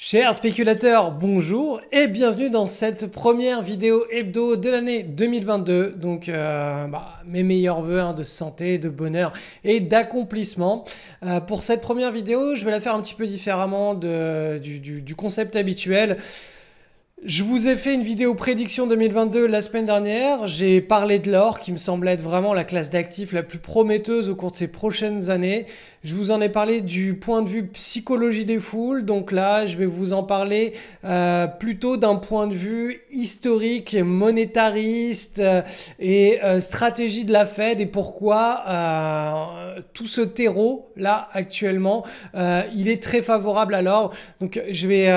Chers spéculateurs, bonjour et bienvenue dans cette première vidéo hebdo de l'année 2022. Donc mes meilleurs vœux de santé, de bonheur et d'accomplissement. Pour cette première vidéo, je vais la faire un petit peu différemment du concept habituel. Je vous ai fait une vidéo prédiction 2022 la semaine dernière. J'ai parlé de l'or qui me semble être vraiment la classe d'actifs la plus prometteuse au cours de ces prochaines années. Je vous en ai parlé du point de vue psychologie des foules. Donc là, je vais vous en parler plutôt d'un point de vue historique, monétariste et stratégie de la Fed et pourquoi tout ce terreau là actuellement, il est très favorable à l'or. Donc je vais...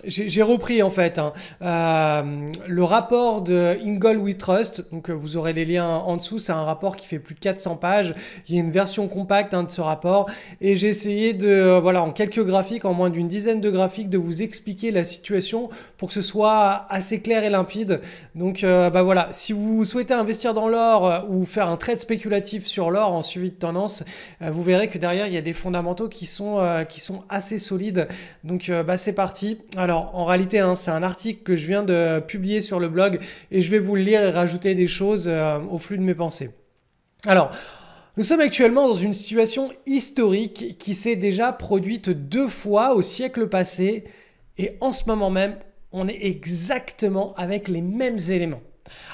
J'ai repris en fait le rapport de Ingold We Trust, donc vous aurez les liens en dessous, c'est un rapport qui fait plus de 400 pages, il y a une version compacte de ce rapport et j'ai essayé de, en quelques graphiques, en moins d'une dizaine de graphiques, de vous expliquer la situation pour que ce soit assez clair et limpide. Donc si vous souhaitez investir dans l'or ou faire un trade spéculatif sur l'or en suivi de tendance, vous verrez que derrière il y a des fondamentaux qui sont assez solides. Donc c'est parti. Alors, en réalité, c'est un article que je viens de publier sur le blog et je vais vous le lire et rajouter des choses au flux de mes pensées. Alors, nous sommes actuellement dans une situation historique qui s'est déjà produite 2 fois au siècle passé et en ce moment même, on est exactement avec les mêmes éléments.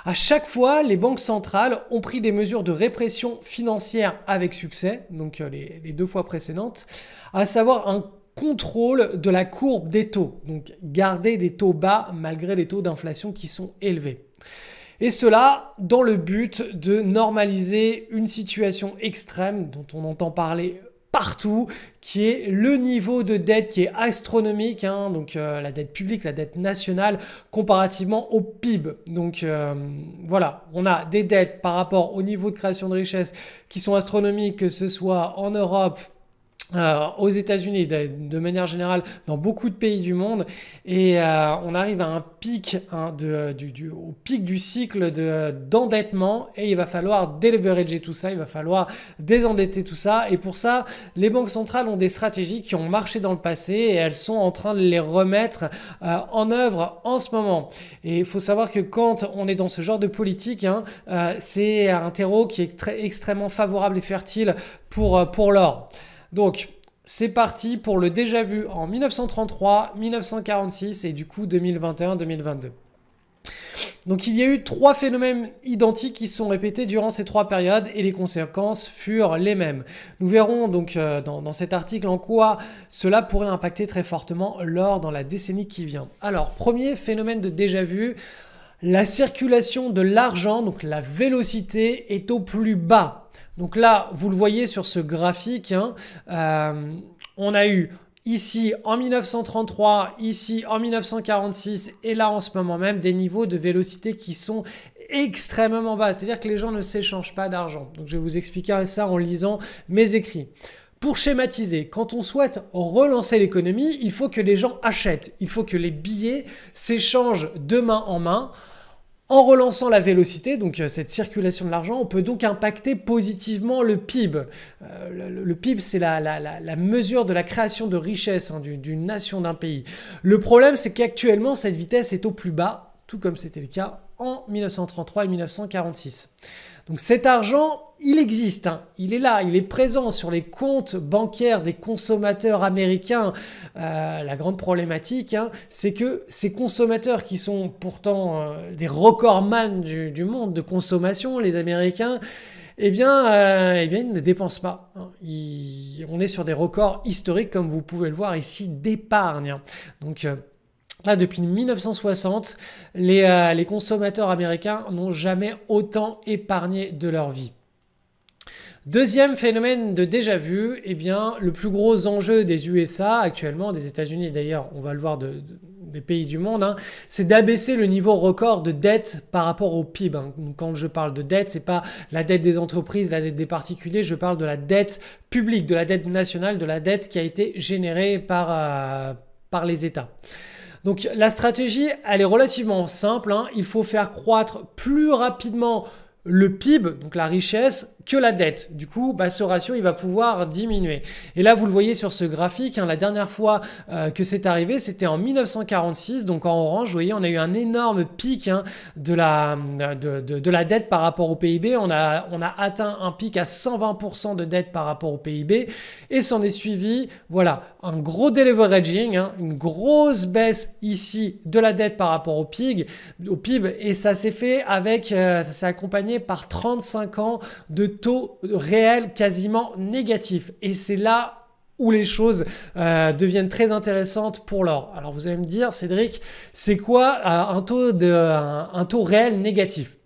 À chaque fois, les banques centrales ont pris des mesures de répression financière avec succès, donc les 2 fois précédentes, à savoir un contrôle de la courbe des taux, donc garder des taux bas malgré les taux d'inflation qui sont élevés. Et cela dans le but de normaliser une situation extrême dont on entend parler partout, qui est le niveau de dette qui est astronomique, donc la dette publique, la dette nationale, comparativement au PIB. Donc on a des dettes par rapport au niveau de création de richesse qui sont astronomiques, que ce soit en Europe, aux États-Unis, de manière générale, dans beaucoup de pays du monde, et on arrive à un pic, au pic du cycle d'endettement, et il va falloir déleverager tout ça, il va falloir désendetter tout ça, et pour ça, les banques centrales ont des stratégies qui ont marché dans le passé, et elles sont en train de les remettre en œuvre en ce moment. Et il faut savoir que quand on est dans ce genre de politique, c'est un terreau qui est extrêmement favorable et fertile pour l'or. Donc, c'est parti pour le déjà vu en 1933, 1946 et du coup 2021-2022. Donc, il y a eu 3 phénomènes identiques qui sont répétés durant ces 3 périodes et les conséquences furent les mêmes. Nous verrons donc dans cet article en quoi cela pourrait impacter très fortement l'or dans la décennie qui vient. Alors, premier phénomène de déjà vu, la circulation de l'argent, donc la vélocité, est au plus bas. Donc là, vous le voyez sur ce graphique, on a eu ici en 1933, ici en 1946 et là en ce moment même des niveaux de vélocité qui sont extrêmement bas. C'est-à-dire que les gens ne s'échangent pas d'argent. Donc je vais vous expliquer ça en lisant mes écrits. Pour schématiser, quand on souhaite relancer l'économie, il faut que les gens achètent. Il faut que les billets s'échangent de main en main. En relançant la vélocité, donc cette circulation de l'argent, on peut donc impacter positivement le PIB. Le PIB, c'est la mesure de la création de richesse d'une nation, d'un pays. Le problème, c'est qu'actuellement, cette vitesse est au plus bas, tout comme c'était le cas en 1933 et 1946. Donc cet argent, il existe, il est là, il est présent sur les comptes bancaires des consommateurs américains. La grande problématique, c'est que ces consommateurs qui sont pourtant des recordman du monde de consommation, les Américains, ils ne dépensent pas. On est sur des records historiques, comme vous pouvez le voir ici, d'épargne. Donc là, depuis 1960, les consommateurs américains n'ont jamais autant épargné de leur vie. Deuxième phénomène de déjà vu, le plus gros enjeu des USA actuellement, des États-Unis d'ailleurs, on va le voir des pays du monde, c'est d'abaisser le niveau record de dette par rapport au PIB. Quand je parle de dette, c'est pas la dette des entreprises, la dette des particuliers, je parle de la dette publique, de la dette nationale, de la dette qui a été générée par les États. Donc la stratégie, elle est relativement simple, il faut faire croître plus rapidement le PIB, donc la richesse, que la dette. Du coup, ce ratio, il va pouvoir diminuer. Et là, vous le voyez sur ce graphique, la dernière fois que c'est arrivé, c'était en 1946. Donc en orange, vous voyez, on a eu un énorme pic de la dette par rapport au PIB. On a atteint un pic à 120% de dette par rapport au PIB. Et s'en est suivi, voilà, un gros deleveraging, une grosse baisse ici de la dette par rapport au PIB. Et ça s'est fait ça s'est accompagné par 35 ans de taux réels quasiment négatifs. Et c'est là où les choses deviennent très intéressantes pour l'or. Alors vous allez me dire, Cédric, c'est quoi un taux réel négatif?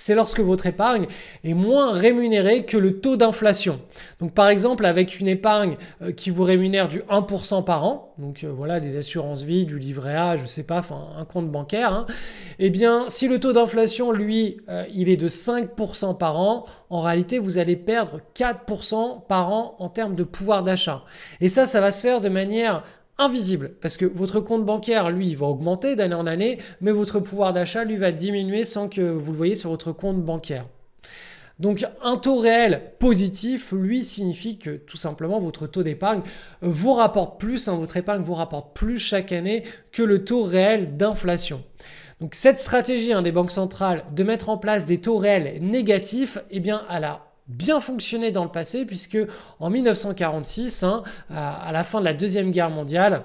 C'est lorsque votre épargne est moins rémunérée que le taux d'inflation. Donc par exemple, avec une épargne qui vous rémunère du 1% par an, donc voilà, des assurances vie, du livret A, je sais pas, enfin un compte bancaire, eh bien si le taux d'inflation, lui, il est de 5% par an, en réalité, vous allez perdre 4% par an en termes de pouvoir d'achat. Et ça va se faire de manière invisible parce que votre compte bancaire, lui, il va augmenter d'année en année, mais votre pouvoir d'achat, lui, va diminuer sans que vous le voyez sur votre compte bancaire. Donc un taux réel positif, lui, signifie que tout simplement votre taux d'épargne vous rapporte plus, votre épargne vous rapporte plus chaque année que le taux réel d'inflation. Donc cette stratégie des banques centrales de mettre en place des taux réels négatifs, eh bien elle a bien fonctionné dans le passé puisque en 1946, à la fin de la Deuxième Guerre mondiale,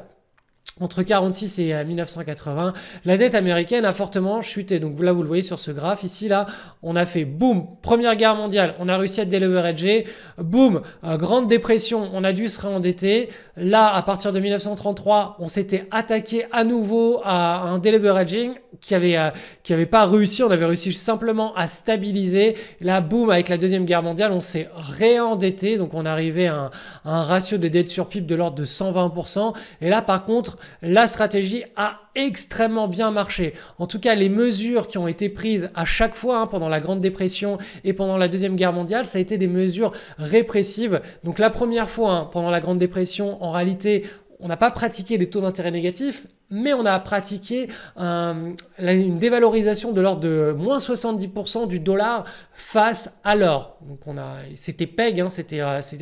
entre 1946 et 1980, la dette américaine a fortement chuté. Donc là, vous le voyez sur ce graphe. Ici, là, on a fait boum, Première Guerre mondiale, on a réussi à déleverager. Boum, Grande Dépression, on a dû se réendetter. Là, à partir de 1933, on s'était attaqué à nouveau à un deleveraging qui avait pas réussi. On avait réussi simplement à stabiliser. Et là, boum, avec la Deuxième Guerre mondiale, on s'est réendetté. Donc, on est arrivé à un ratio de dette sur PIB de l'ordre de 120%. Et là, par contre, la stratégie a extrêmement bien marché. En tout cas, les mesures qui ont été prises à chaque fois pendant la Grande Dépression et pendant la Deuxième Guerre mondiale, ça a été des mesures répressives. Donc la première fois, pendant la Grande Dépression, en réalité, on n'a pas pratiqué les taux d'intérêt négatifs, mais on a pratiqué une dévalorisation de l'ordre de moins 70% du dollar face à l'or. Donc c'était PEG,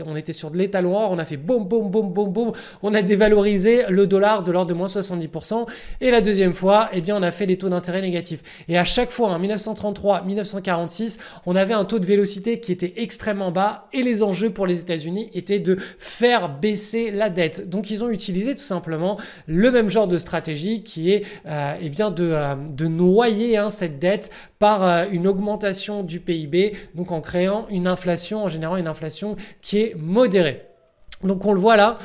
on était sur de l'étalon or, on a fait boum, boum, boum, boum, boum, on a dévalorisé le dollar de l'ordre de moins 70%. Et la deuxième fois, eh bien, on a fait les taux d'intérêt négatifs. Et à chaque fois, en 1933, 1946, on avait un taux de vélocité qui était extrêmement bas et les enjeux pour les États-Unis étaient de faire baisser la dette. Donc, ils ont utilisé tout simplement le même genre de stratégie qui est eh bien de noyer cette dette par une augmentation du PIB, donc en créant une inflation, en générant une inflation qui est modérée. Donc on le voit là,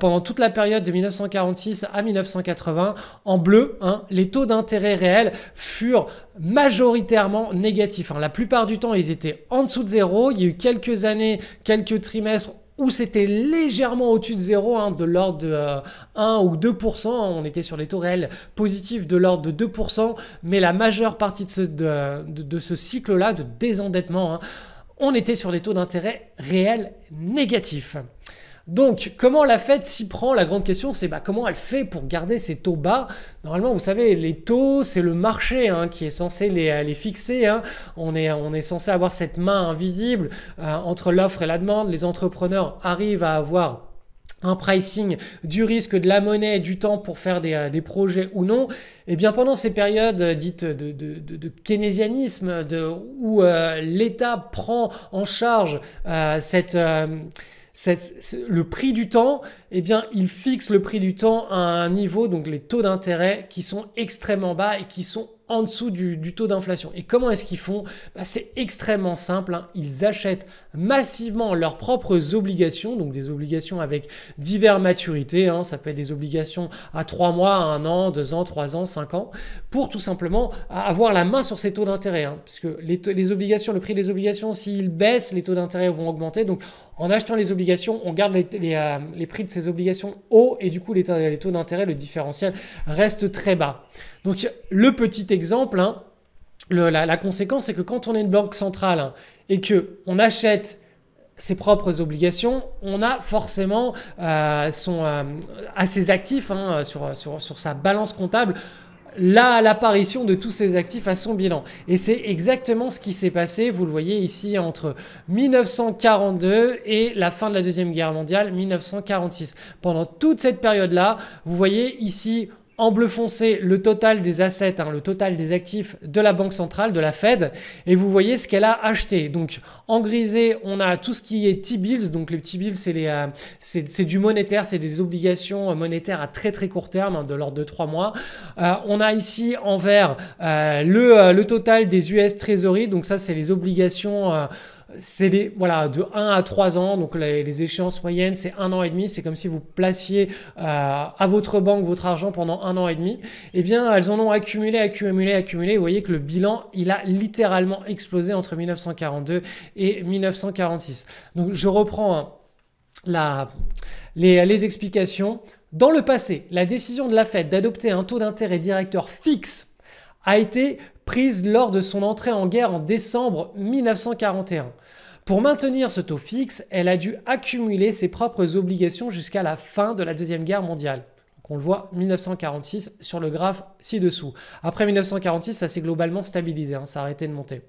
pendant toute la période de 1946 à 1980, en bleu, les taux d'intérêt réels furent majoritairement négatifs. La plupart du temps, ils étaient en dessous de zéro. Il y a eu quelques années, quelques trimestres où c'était légèrement au-dessus de zéro, de l'ordre de 1 ou 2%. On était sur les taux réels positifs de l'ordre de 2%, mais la majeure partie de ce cycle-là de désendettement, on était sur des taux d'intérêt réels négatifs. Donc, comment la Fed s'y prend? La grande question, c'est comment elle fait pour garder ces taux bas. Normalement, vous savez, les taux, c'est le marché qui est censé les fixer. On est censé avoir cette main invisible entre l'offre et la demande. Les entrepreneurs arrivent à avoir un pricing du risque, de la monnaie, du temps pour faire des projets ou non. Et bien pendant ces périodes dites de keynésianisme, où l'État prend en charge le prix du temps, eh bien, il fixe le prix du temps à un niveau, donc les taux d'intérêt qui sont extrêmement bas et qui sont en dessous du taux d'inflation. Et comment est-ce qu'ils font? C'est extrêmement simple. Ils achètent massivement leurs propres obligations, donc des obligations avec diverses maturités. Ça peut être des obligations à 3 mois, 1 an, 2 ans, 3 ans, 5 ans, pour tout simplement avoir la main sur ces taux d'intérêt. Puisque les obligations, le prix des obligations, s'il baisse, les taux d'intérêt vont augmenter. Donc, en achetant les obligations, on garde les prix de ces obligations hauts et du coup, les taux d'intérêt, le différentiel reste très bas. Donc, le petit exemple, la conséquence, c'est que quand on est une banque centrale et qu'on achète ses propres obligations, on a forcément à ses actifs, sur sa balance comptable, l'apparition de tous ces actifs à son bilan. Et c'est exactement ce qui s'est passé, vous le voyez ici, entre 1942 et la fin de la Deuxième Guerre mondiale, 1946. Pendant toute cette période-là, vous voyez ici en bleu foncé le total des assets, le total des actifs de la Banque centrale, de la Fed, et vous voyez ce qu'elle a acheté. Donc en grisé, on a tout ce qui est T-bills, donc les T-bills c'est du monétaire, c'est des obligations monétaires à très très court terme, de l'ordre de 3 mois. On a ici en vert le total des US Treasury, donc ça c'est les obligations c'est voilà, de 1 à 3 ans, donc les échéances moyennes c'est 1 an et demi, c'est comme si vous placiez à votre banque votre argent pendant 1 an et demi. Eh bien elles en ont accumulé, vous voyez que le bilan il a littéralement explosé entre 1942 et 1946. Donc je reprends les explications. Dans le passé, la décision de la Fed d'adopter un taux d'intérêt directeur fixe a été prise lors de son entrée en guerre en décembre 1941. Pour maintenir ce taux fixe, elle a dû accumuler ses propres obligations jusqu'à la fin de la Deuxième Guerre mondiale. Donc on le voit 1946 sur le graphe ci-dessous. Après 1946, ça s'est globalement stabilisé, ça a arrêté de monter.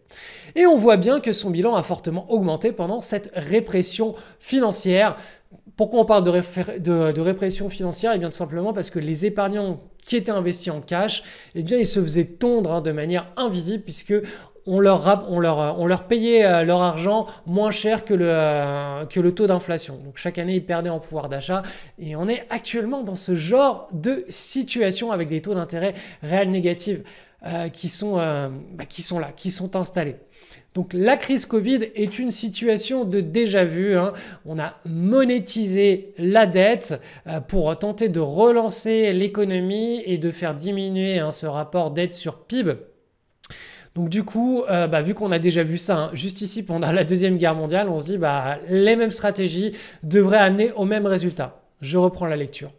Et on voit bien que son bilan a fortement augmenté pendant cette répression financière. Pourquoi on parle de répression financière? Eh bien tout simplement parce que les épargnants qui étaient investis en cash, eh bien ils se faisaient tondre de manière invisible puisque on leur payait leur argent moins cher que le taux d'inflation. Donc chaque année, ils perdaient en pouvoir d'achat et on est actuellement dans ce genre de situation avec des taux d'intérêt réels négatifs qui sont là, qui sont installés. Donc la crise Covid est une situation de déjà vu. On a monétisé la dette pour tenter de relancer l'économie et de faire diminuer ce rapport dette sur PIB. Donc du coup, vu qu'on a déjà vu ça juste ici pendant la Deuxième Guerre mondiale, on se dit les mêmes stratégies devraient amener au même résultat. Je reprends la lecture.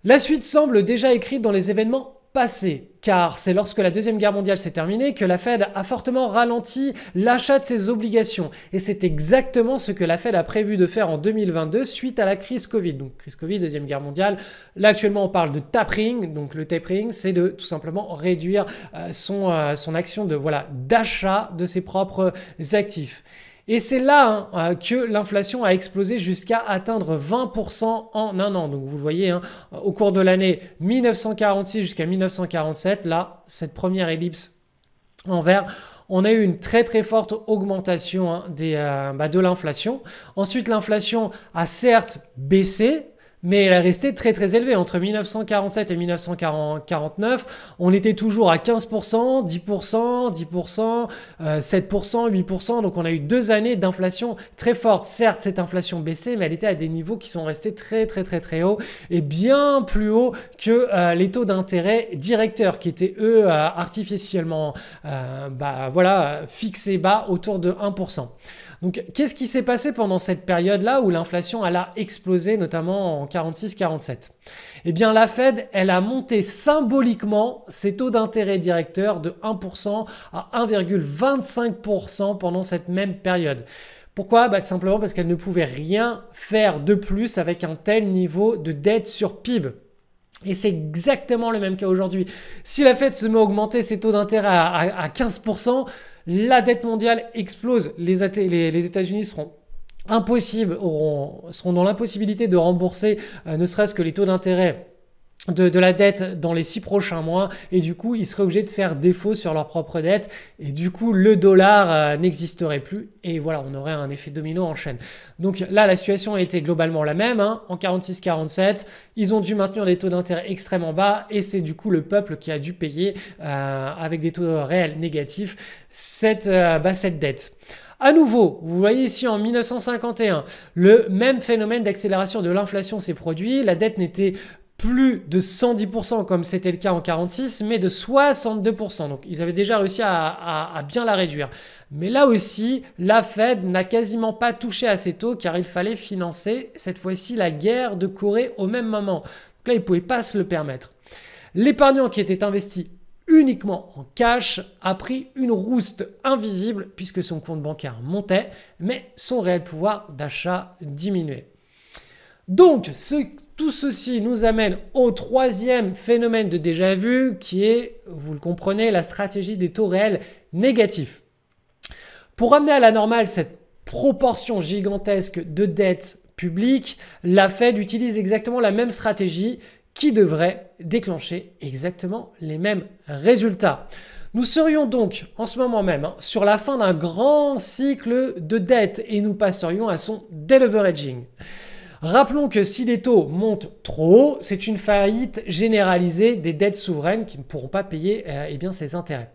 La suite semble déjà écrite dans les événements passé, car c'est lorsque la Deuxième Guerre mondiale s'est terminée que la Fed a fortement ralenti l'achat de ses obligations. Et c'est exactement ce que la Fed a prévu de faire en 2022 suite à la crise Covid. Donc crise Covid, Deuxième Guerre mondiale. Là actuellement on parle de tapering. Donc le tapering c'est de tout simplement réduire son action d'achat de ses propres actifs. Et c'est là que l'inflation a explosé jusqu'à atteindre 20% en un an. Donc vous le voyez, au cours de l'année 1946 jusqu'à 1947, là, cette première ellipse en vert, on a eu une très très forte augmentation de l'inflation. Ensuite, l'inflation a certes baissé, mais elle est restée très très élevée. Entre 1947 et 1949, on était toujours à 15%, 10%, 10%, 7%, 8%. Donc on a eu 2 années d'inflation très forte. Certes, cette inflation baissait, mais elle était à des niveaux qui sont restés très très très très hauts et bien plus hauts que les taux d'intérêt directeurs qui étaient eux artificiellement fixés bas autour de 1%. Donc, qu'est-ce qui s'est passé pendant cette période-là où l'inflation a explosé, notamment en 46-47? Eh bien, la Fed, elle a monté symboliquement ses taux d'intérêt directeurs de 1% à 1,25% pendant cette même période. Pourquoi? Tout simplement parce qu'elle ne pouvait rien faire de plus avec un tel niveau de dette sur PIB. Et c'est exactement le même cas aujourd'hui. Si la Fed se met à augmenter ses taux d'intérêt à 15%, la dette mondiale explose. Les États-Unis seront dans l'impossibilité de rembourser ne serait-ce que les taux d'intérêt de la dette dans les 6 prochains mois et du coup ils seraient obligés de faire défaut sur leur propre dette et du coup le dollar n'existerait plus et voilà, on aurait un effet domino en chaîne. Donc là la situation a été globalement la même en 46-47, ils ont dû maintenir des taux d'intérêt extrêmement bas et c'est du coup le peuple qui a dû payer avec des taux réels négatifs cette dette. À nouveau, vous voyez ici en 1951, le même phénomène d'accélération de l'inflation s'est produit, la dette n'était plus de 110% comme c'était le cas en 46, mais de 62%. Donc ils avaient déjà réussi à bien la réduire. Mais là aussi, la Fed n'a quasiment pas touché à ces taux car il fallait financer cette fois-ci la guerre de Corée au même moment. Donc là, ils ne pouvaient pas se le permettre. L'épargnant qui était investi uniquement en cash a pris une rouste invisible puisque son compte bancaire montait, mais son réel pouvoir d'achat diminuait. Donc, tout ceci nous amène au troisième phénomène de déjà-vu qui est, vous le comprenez, la stratégie des taux réels négatifs. Pour ramener à la normale cette proportion gigantesque de dette publique, la Fed utilise exactement la même stratégie qui devrait déclencher exactement les mêmes résultats. Nous serions donc en ce moment même sur la fin d'un grand cycle de dette et nous passerions à son deleveraging. Rappelons que si les taux montent trop haut, c'est une faillite généralisée des dettes souveraines qui ne pourront pas payer ces intérêts.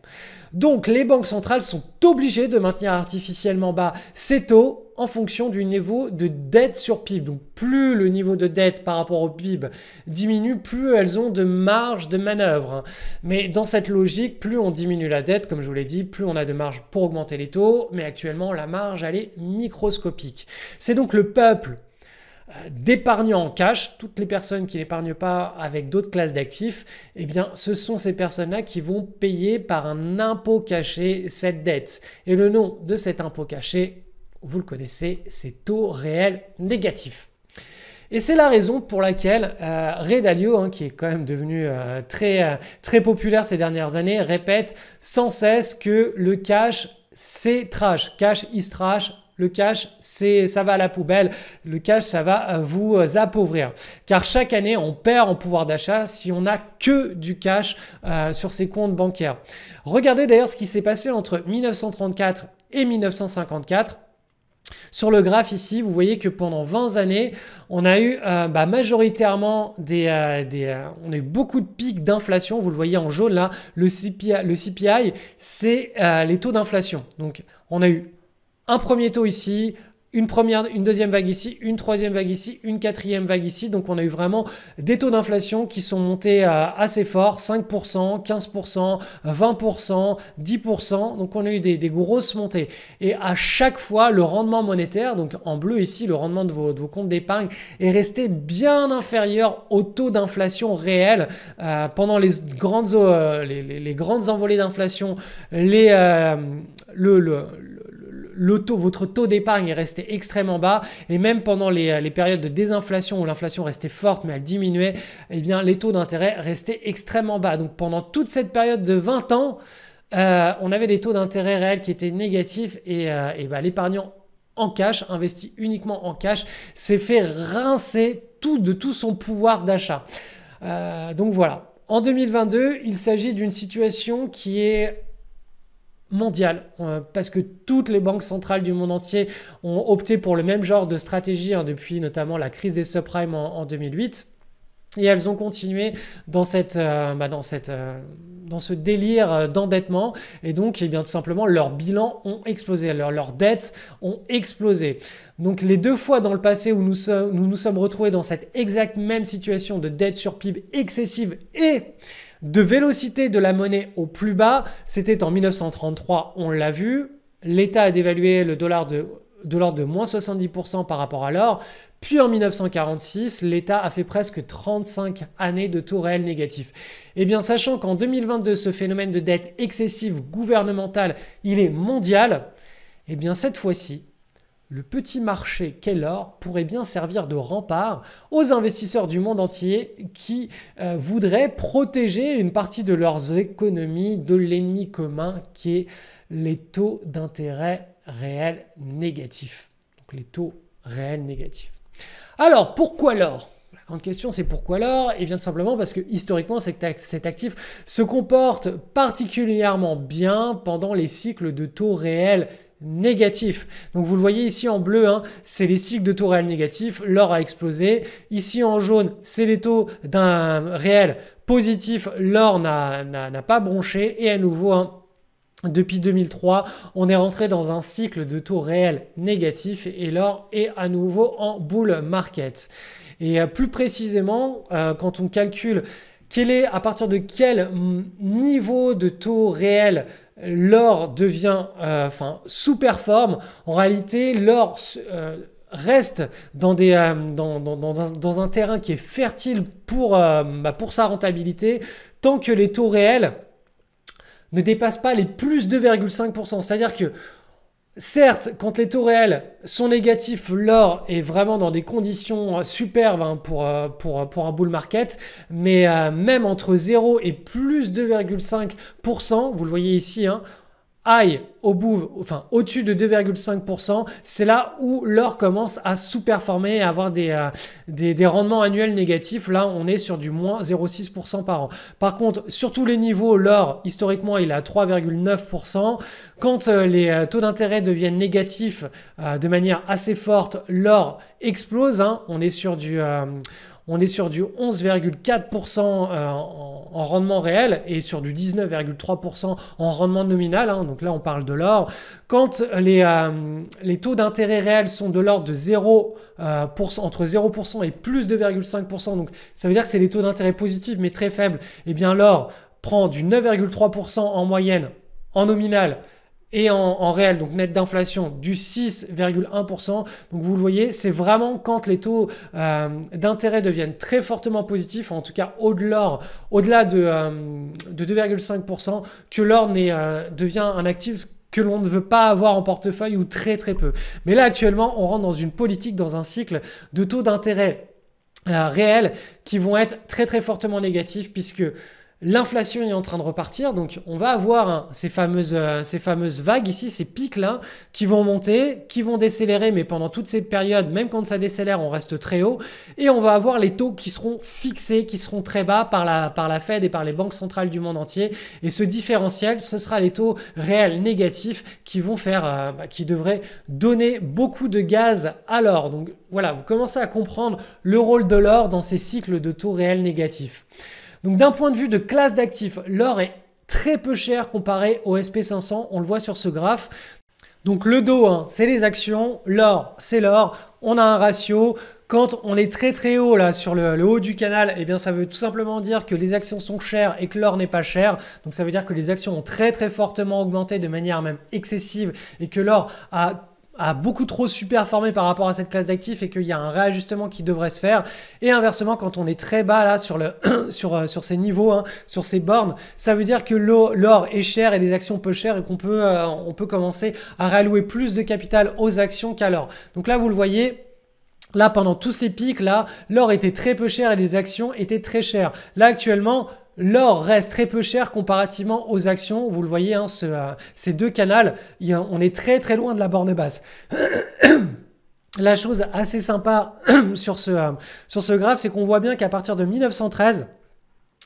Donc les banques centrales sont obligées de maintenir artificiellement bas ces taux en fonction du niveau de dette sur PIB. Donc plus le niveau de dette par rapport au PIB diminue, plus elles ont de marge de manœuvre. Mais dans cette logique, plus on diminue la dette, comme je vous l'ai dit, plus on a de marge pour augmenter les taux. Mais actuellement, la marge, elle est microscopique. C'est donc le peuple d'épargnants en cash, toutes les personnes qui n'épargnent pas avec d'autres classes d'actifs, eh bien ce sont ces personnes-là qui vont payer par un impôt caché cette dette. Et le nom de cet impôt caché, vous le connaissez, c'est taux réel négatif. Et c'est la raison pour laquelle Ray Dalio, qui est quand même devenu très populaire ces dernières années, répète sans cesse que le cash, c'est trash. Cash is trash. Le cash, ça va à la poubelle. Le cash, ça va vous appauvrir. Car chaque année, on perd en pouvoir d'achat si on n'a que du cash sur ses comptes bancaires. Regardez d'ailleurs ce qui s'est passé entre 1934 et 1954. Sur le graphe ici, vous voyez que pendant 20 années, on a eu majoritairement on a eu beaucoup de pics d'inflation. Vous le voyez en jaune là, le CPI, c'est les taux d'inflation. Donc, on a eu un premier taux ici, une deuxième vague ici, une troisième vague ici, une quatrième vague ici. Donc on a eu vraiment des taux d'inflation qui sont montés assez forts, 5%, 15%, 20%, 10%. Donc on a eu des grosses montées. Et à chaque fois, le rendement monétaire, donc en bleu ici, le rendement de vos comptes d'épargne est resté bien inférieur au taux d'inflation réel pendant les grandes envolées d'inflation, votre taux d'épargne est resté extrêmement bas et même pendant les périodes de désinflation où l'inflation restait forte mais elle diminuait, eh bien les taux d'intérêt restaient extrêmement bas. Donc pendant toute cette période de 20 ans, on avait des taux d'intérêt réels qui étaient négatifs et l'épargnant en cash, investi uniquement en cash, s'est fait rincer de tout son pouvoir d'achat. Donc voilà. En 2022, il s'agit d'une situation qui est mondiale, parce que toutes les banques centrales du monde entier ont opté pour le même genre de stratégie depuis notamment la crise des subprimes en 2008 et elles ont continué dans ce délire d'endettement et donc tout simplement leurs bilans ont explosé, leurs dettes ont explosé. Donc les deux fois dans le passé où nous nous sommes retrouvés dans cette exacte même situation de dette sur PIB excessive et de vélocité de la monnaie au plus bas, c'était en 1933, on l'a vu, l'État a dévalué le dollar de l'ordre de moins 70% par rapport à l'or, puis en 1946, l'État a fait presque 35 années de taux réels négatifs. Eh bien, sachant qu'en 2022, ce phénomène de dette excessive gouvernementale, il est mondial, eh bien cette fois-ci, le petit marché qu'est l'or pourrait bien servir de rempart aux investisseurs du monde entier qui voudraient protéger une partie de leurs économies de l'ennemi commun qui est les taux d'intérêt réels négatifs. Donc les taux réels négatifs. Alors pourquoi l'or ? La grande question c'est pourquoi l'or ? Et bien tout simplement parce que historiquement cet actif se comporte particulièrement bien pendant les cycles de taux réels négatif. Donc vous le voyez ici en bleu, c'est les cycles de taux réels négatifs, l'or a explosé. Ici en jaune, c'est les taux d'un réel positif, l'or n'a pas bronché. Et à nouveau, depuis 2003, on est rentré dans un cycle de taux réels négatifs et l'or est à nouveau en bull market. Et plus précisément, quand on calcule à partir de quel niveau de taux réel l'or devient, sous-performe, en réalité, l'or reste dans un terrain qui est fertile pour sa rentabilité tant que les taux réels ne dépassent pas les plus 2,5%. C'est-à-dire que Certes, quand les taux réels sont négatifs, l'or est vraiment dans des conditions superbes hein, pour un bull market, mais même entre 0 et plus 2,5%, vous le voyez ici, hein, aille enfin au-dessus de 2,5%, c'est là où l'or commence à sous-performer et à avoir des rendements annuels négatifs. Là, on est sur du moins 0,6% par an. Par contre, sur tous les niveaux, l'or, historiquement, il est à 3,9%. Quand les taux d'intérêt deviennent négatifs de manière assez forte, l'or explose. Hein. On est sur du 11,4% en rendement réel et sur du 19,3% en rendement nominal. Hein. Donc là, on parle de l'or. Quand les taux d'intérêt réels sont de l'ordre de 0%, entre 0% et plus 2,5%, donc ça veut dire que c'est les taux d'intérêt positifs mais très faibles, eh bien l'or prend du 9,3% en moyenne en nominal et en réel, donc net d'inflation, du 6,1%. Donc vous le voyez, c'est vraiment quand les taux d'intérêt deviennent très fortement positifs, en tout cas au-delà de 2,5%, que l'or devient un actif que l'on ne veut pas avoir en portefeuille ou très très peu. Mais là actuellement, on rentre dans une politique, dans un cycle de taux d'intérêt réels qui vont être très très fortement négatifs puisque l'inflation est en train de repartir, donc on va avoir hein, ces fameuses vagues ici, ces pics là, qui vont monter, qui vont décélérer, mais pendant toute cette période, même quand ça décélère, on reste très haut, et on va avoir les taux qui seront fixés, qui seront très bas par la Fed et par les banques centrales du monde entier, et ce différentiel, ce sera les taux réels négatifs qui vont faire, qui devraient donner beaucoup de gaz à l'or. Donc voilà, vous commencez à comprendre le rôle de l'or dans ces cycles de taux réels négatifs. Donc d'un point de vue de classe d'actifs, l'or est très peu cher comparé au SP500, on le voit sur ce graphe. Donc le dos, hein, c'est les actions, l'or, c'est l'or, on a un ratio. Quand on est très très haut là sur le haut du canal, eh bien ça veut tout simplement dire que les actions sont chères et que l'or n'est pas cher. Donc ça veut dire que les actions ont très très fortement augmenté de manière même excessive et que l'or a beaucoup trop superformé par rapport à cette classe d'actifs et qu'il y a un réajustement qui devrait se faire. Et inversement, quand on est très bas là sur ces niveaux, hein, sur ces bornes, ça veut dire que l'or est cher et les actions peu chères et qu'on peut, on peut commencer à réallouer plus de capital aux actions qu'à l'or. Donc là, vous le voyez. Là, pendant tous ces pics, là, l'or était très peu cher et les actions étaient très chères. Là, actuellement, l'or reste très peu cher comparativement aux actions. Vous le voyez, hein, ces deux canaux, on est très très loin de la borne basse. La chose assez sympa sur ce graphe, c'est qu'on voit bien qu'à partir de 1913,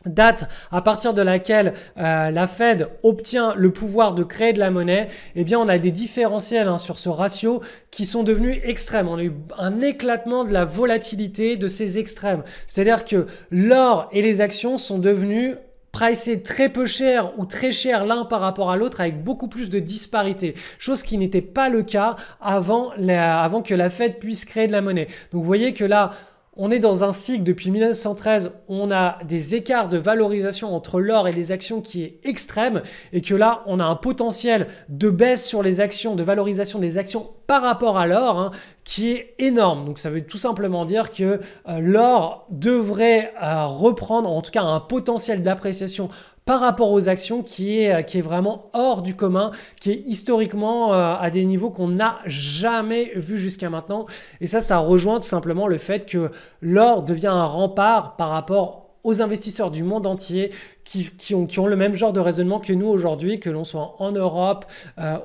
date à partir de laquelle la Fed obtient le pouvoir de créer de la monnaie, eh bien on a des différentiels hein, sur ce ratio qui sont devenus extrêmes. On a eu un éclatement de la volatilité de ces extrêmes. C'est-à-dire que l'or et les actions sont devenus pricé très peu cher ou très cher l'un par rapport à l'autre avec beaucoup plus de disparité, chose qui n'était pas le cas avant que la Fed puisse créer de la monnaie. Donc vous voyez que là, on est dans un cycle depuis 1913 où on a des écarts de valorisation entre l'or et les actions qui est extrême et que là, on a un potentiel de baisse sur les actions, de valorisation des actions par rapport à l'or hein, qui est énorme. Donc ça veut tout simplement dire que l'or devrait reprendre, en tout cas un potentiel d'appréciation par rapport aux actions qui est vraiment hors du commun, qui est historiquement à des niveaux qu'on n'a jamais vus jusqu'à maintenant. Et ça rejoint tout simplement le fait que l'or devient un rempart par rapport aux investisseurs du monde entier qui ont le même genre de raisonnement que nous aujourd'hui, que l'on soit en Europe,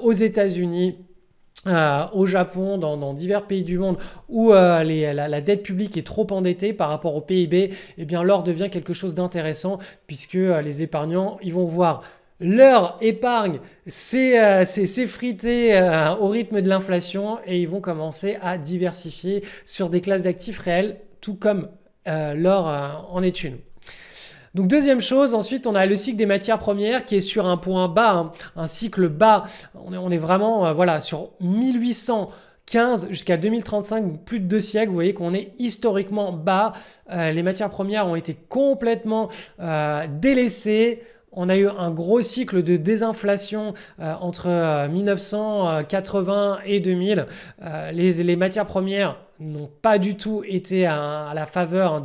aux États-Unis, au Japon, dans divers pays du monde où la dette publique est trop endettée par rapport au PIB, eh bien l'or devient quelque chose d'intéressant puisque les épargnants ils vont voir leur épargne s'effriter au rythme de l'inflation et ils vont commencer à diversifier sur des classes d'actifs réels tout comme l'or en est une. Donc deuxième chose, ensuite on a le cycle des matières premières qui est sur un point bas, hein, un cycle bas. On est vraiment voilà, sur 1815 jusqu'à 2035, plus de 2 siècles. Vous voyez qu'on est historiquement bas. Les matières premières ont été complètement délaissées. On a eu un gros cycle de désinflation entre 1980 et 2000. Les matières premières n'ont pas du tout été à la faveur hein,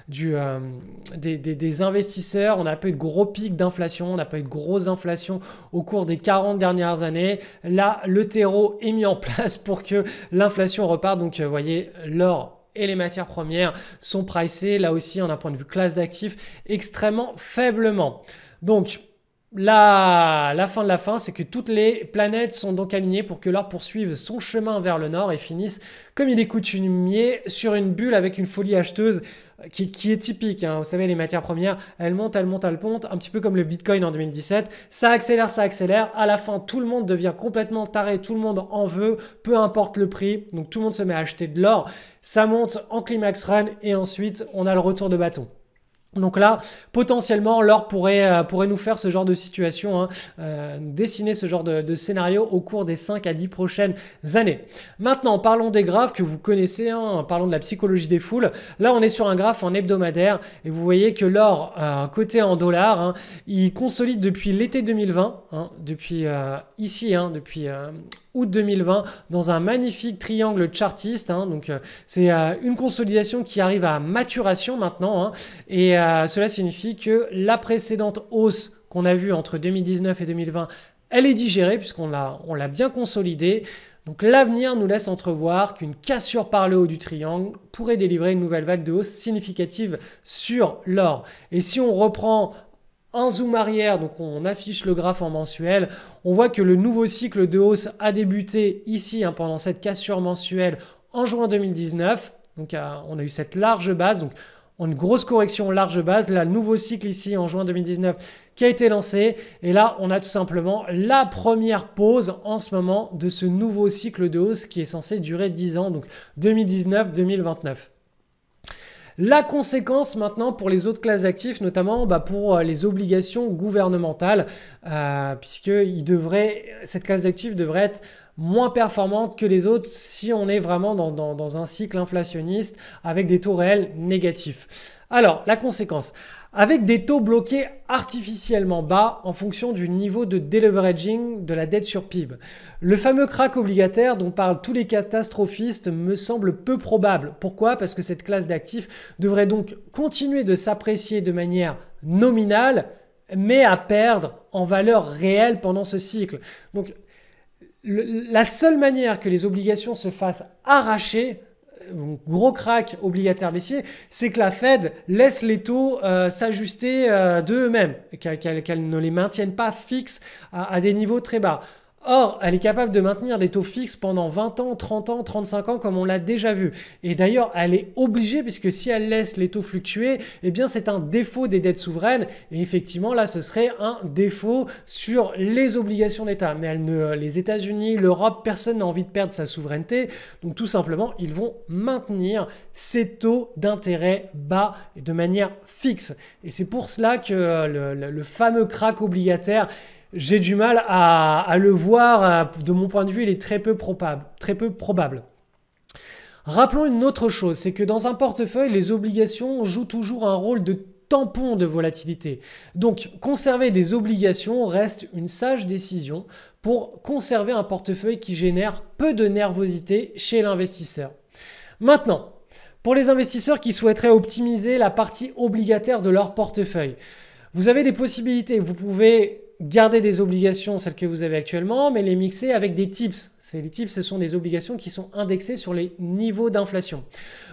des investisseurs. On n'a pas eu de gros pics d'inflation, on n'a pas eu de grosse inflation au cours des 40 dernières années. Là, le terreau est mis en place pour que l'inflation reparte. Donc, vous voyez, l'or et les matières premières sont pricées, là aussi, d'un point de vue classe d'actifs, extrêmement faiblement. Donc, la fin de la fin, c'est que toutes les planètes sont donc alignées pour que l'or poursuive son chemin vers le nord et finisse, comme il est coutumier, sur une bulle avec une folie acheteuse qui est typique. Hein. Vous savez, les matières premières, elles montent, elles montent, elles montent, un petit peu comme le Bitcoin en 2017. Ça accélère, ça accélère. À la fin, tout le monde devient complètement taré, tout le monde en veut, peu importe le prix. Donc tout le monde se met à acheter de l'or. Ça monte en climax run et ensuite, on a le retour de bâton. Donc là, potentiellement, l'or pourrait nous faire ce genre de situation, hein, dessiner ce genre de scénario au cours des 5 à 10 prochaines années. Maintenant, parlons des graphes que vous connaissez, hein, parlons de la psychologie des foules. Là, on est sur un graphe en hebdomadaire et vous voyez que l'or, coté en dollars, hein, il consolide depuis l'été 2020, hein, depuis ici, hein, depuis août 2020 dans un magnifique triangle chartiste. Hein, donc c'est une consolidation qui arrive à maturation maintenant, hein, et cela signifie que la précédente hausse qu'on a vue entre 2019 et 2020, elle est digérée puisqu'on l'a bien consolidée. Donc l'avenir nous laisse entrevoir qu'une cassure par le haut du triangle pourrait délivrer une nouvelle vague de hausse significative sur l'or. Et si on reprend un zoom arrière, donc on affiche le graphe en mensuel, on voit que le nouveau cycle de hausse a débuté ici hein, pendant cette cassure mensuelle en juin 2019. Donc on a eu cette large base, donc une grosse correction large base. Là, le nouveau cycle ici en juin 2019 qui a été lancé. Et là, on a tout simplement la première pause en ce moment de ce nouveau cycle de hausse qui est censé durer 10 ans, donc 2019-2029. La conséquence maintenant pour les autres classes d'actifs, notamment pour les obligations gouvernementales, puisque cette classe d'actifs devrait être moins performante que les autres si on est vraiment dans un cycle inflationniste avec des taux réels négatifs. Alors, la conséquence, avec des taux bloqués artificiellement bas en fonction du niveau de deleveraging de la dette sur PIB. Le fameux crack obligataire dont parlent tous les catastrophistes me semble peu probable. Pourquoi? Parce que cette classe d'actifs devrait donc continuer de s'apprécier de manière nominale, mais à perdre en valeur réelle pendant ce cycle. Donc, la seule manière que les obligations se fassent arracher, gros crack obligataire baissier, c'est que la Fed laisse les taux s'ajuster d'eux-mêmes, qu'elle ne les maintienne pas fixes à des niveaux très bas. Or, elle est capable de maintenir des taux fixes pendant 20 ans, 30 ans, 35 ans comme on l'a déjà vu. Et d'ailleurs, elle est obligée puisque si elle laisse les taux fluctuer, eh bien c'est un défaut des dettes souveraines. Et effectivement, là, ce serait un défaut sur les obligations d'État. Mais les États-Unis, l'Europe, personne n'a envie de perdre sa souveraineté. Donc tout simplement, ils vont maintenir ces taux d'intérêt bas et de manière fixe. Et c'est pour cela que le fameux crack obligataire, j'ai du mal à le voir. De mon point de vue, il est très peu probable. Rappelons une autre chose, c'est que dans un portefeuille, les obligations jouent toujours un rôle de tampon de volatilité. Donc, conserver des obligations reste une sage décision pour conserver un portefeuille qui génère peu de nervosité chez l'investisseur. Maintenant, pour les investisseurs qui souhaiteraient optimiser la partie obligataire de leur portefeuille, vous avez des possibilités. Vous pouvez garder des obligations, celles que vous avez actuellement, mais les mixer avec des TIPS. Les TIPS, ce sont des obligations qui sont indexées sur les niveaux d'inflation.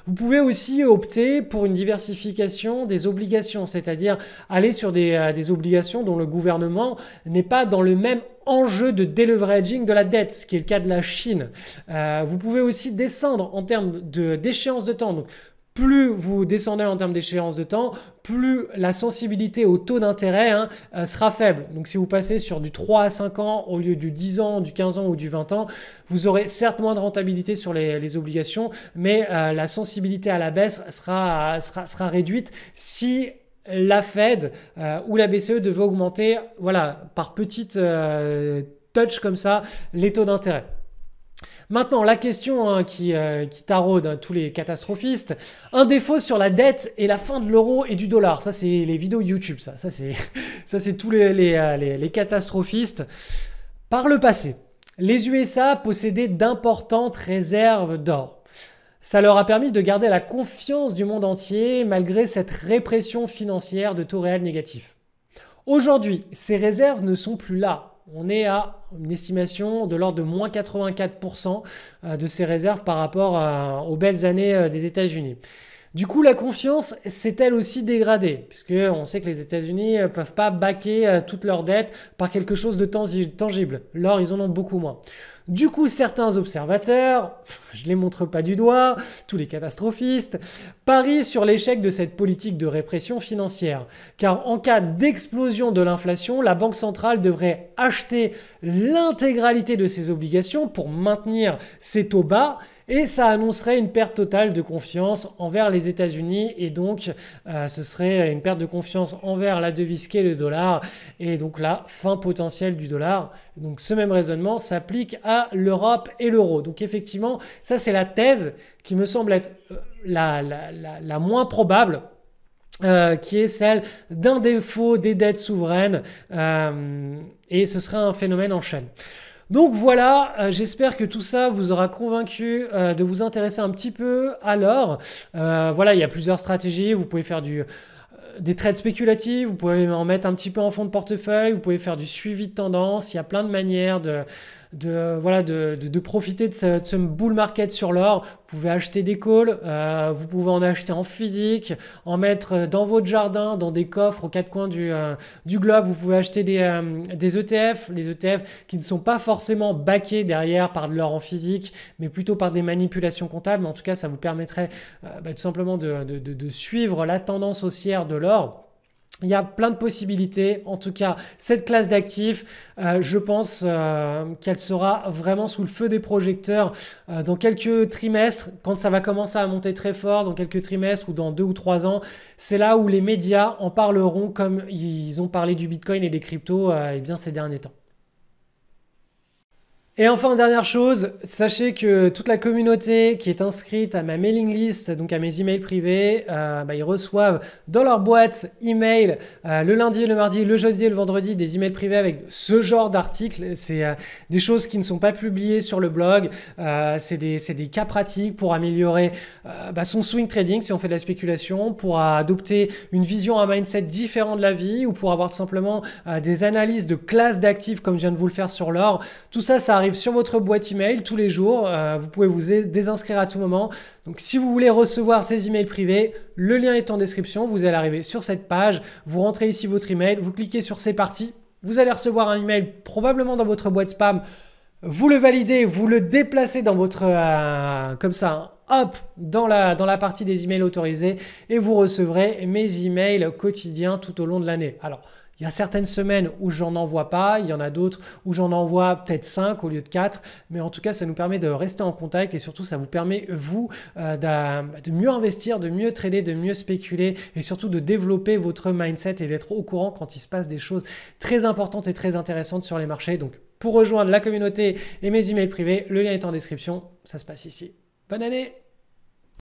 Vous pouvez aussi opter pour une diversification des obligations, c'est-à-dire aller sur des obligations dont le gouvernement n'est pas dans le même enjeu de deleveraging de la dette, ce qui est le cas de la Chine. Vous pouvez aussi descendre en termes d'échéance de temps. Donc, plus vous descendez en termes d'échéance de temps, plus la sensibilité au taux d'intérêt sera faible. Donc si vous passez sur du 3 à 5 ans au lieu du 10 ans, du 15 ans ou du 20 ans, vous aurez certes moins de rentabilité sur les obligations, mais la sensibilité à la baisse sera réduite si la Fed ou la BCE devait augmenter par petites touches comme ça les taux d'intérêt. Maintenant, la question qui taraude tous les catastrophistes, un défaut sur la dette et la fin de l'euro et du dollar. Ça, c'est les vidéos YouTube, ça c'est tous les catastrophistes. Par le passé, les USA possédaient d'importantes réserves d'or. Ça leur a permis de garder la confiance du monde entier malgré cette répression financière de taux réels négatifs. Aujourd'hui, ces réserves ne sont plus là. On est à une estimation de l'ordre de moins 84% de ces réserves par rapport aux belles années des États-Unis. Du coup, la confiance s'est elle aussi dégradée, puisqu'on sait que les États-Unis ne peuvent pas baquer toute leur dette par quelque chose de tangible. L'or, ils en ont beaucoup moins. Du coup, certains observateurs, je ne les montre pas du doigt, tous les catastrophistes, parient sur l'échec de cette politique de répression financière. Car en cas d'explosion de l'inflation, la Banque centrale devrait acheter l'intégralité de ses obligations pour maintenir ses taux bas. Et ça annoncerait une perte totale de confiance envers les États-Unis et donc ce serait une perte de confiance envers la devise qu'est le dollar et donc la fin potentielle du dollar. Donc ce même raisonnement s'applique à l'Europe et l'euro. Donc effectivement, ça c'est la thèse qui me semble être la moins probable. Qui est celle d'un défaut des dettes souveraines et ce serait un phénomène en chaîne. Donc voilà, j'espère que tout ça vous aura convaincu de vous intéresser un petit peu à l'or. Voilà, il y a plusieurs stratégies. Vous pouvez faire des trades spéculatifs, vous pouvez en mettre un petit peu en fond de portefeuille, vous pouvez faire du suivi de tendance. Il y a plein de manières de profiter de ce bull market sur l'or. Vous pouvez acheter des calls, vous pouvez en acheter en physique, en mettre dans votre jardin, dans des coffres aux quatre coins du globe. Vous pouvez acheter des ETF, les ETF qui ne sont pas forcément backés derrière par de l'or en physique, mais plutôt par des manipulations comptables. En tout cas, ça vous permettrait tout simplement de suivre la tendance haussière de l'or. Il y a plein de possibilités. En tout cas, cette classe d'actifs, je pense qu'elle sera vraiment sous le feu des projecteurs dans quelques trimestres, quand ça va commencer à monter très fort, dans quelques trimestres ou dans 2 ou 3 ans. C'est là où les médias en parleront comme ils ont parlé du Bitcoin et des cryptos ces derniers temps. Et enfin, dernière chose, sachez que toute la communauté qui est inscrite à ma mailing list, donc à mes emails privés, ils reçoivent dans leur boîte email le lundi, le mardi, le jeudi et le vendredi des emails privés avec ce genre d'articles. C'est des choses qui ne sont pas publiées sur le blog. C'est des cas pratiques pour améliorer son swing trading si on fait de la spéculation, pour adopter une vision, un mindset différent de la vie ou pour avoir tout simplement des analyses de classes d'actifs comme je viens de vous le faire sur l'or. Tout ça, ça arrive sur votre boîte email tous les jours. Vous pouvez vous désinscrire à tout moment. Donc si vous voulez recevoir ces emails privés, le lien est en description. Vous allez arriver sur cette page, vous rentrez ici votre email, vous cliquez sur c'est parti. Vous allez recevoir un email probablement dans votre boîte spam. Vous le validez, vous le déplacez dans votre comme ça. Hop, dans la partie des emails autorisés et vous recevrez mes emails quotidiens tout au long de l'année. Alors, il y a certaines semaines où j'en envoie pas, il y en a d'autres où j'en envoie peut-être 5 au lieu de 4, mais en tout cas, ça nous permet de rester en contact et surtout, ça vous permet, vous, de mieux investir, de mieux trader, de mieux spéculer et surtout de développer votre mindset et d'être au courant quand il se passe des choses très importantes et très intéressantes sur les marchés. Donc, pour rejoindre la communauté et mes emails privés, le lien est en description, ça se passe ici. Bonne année!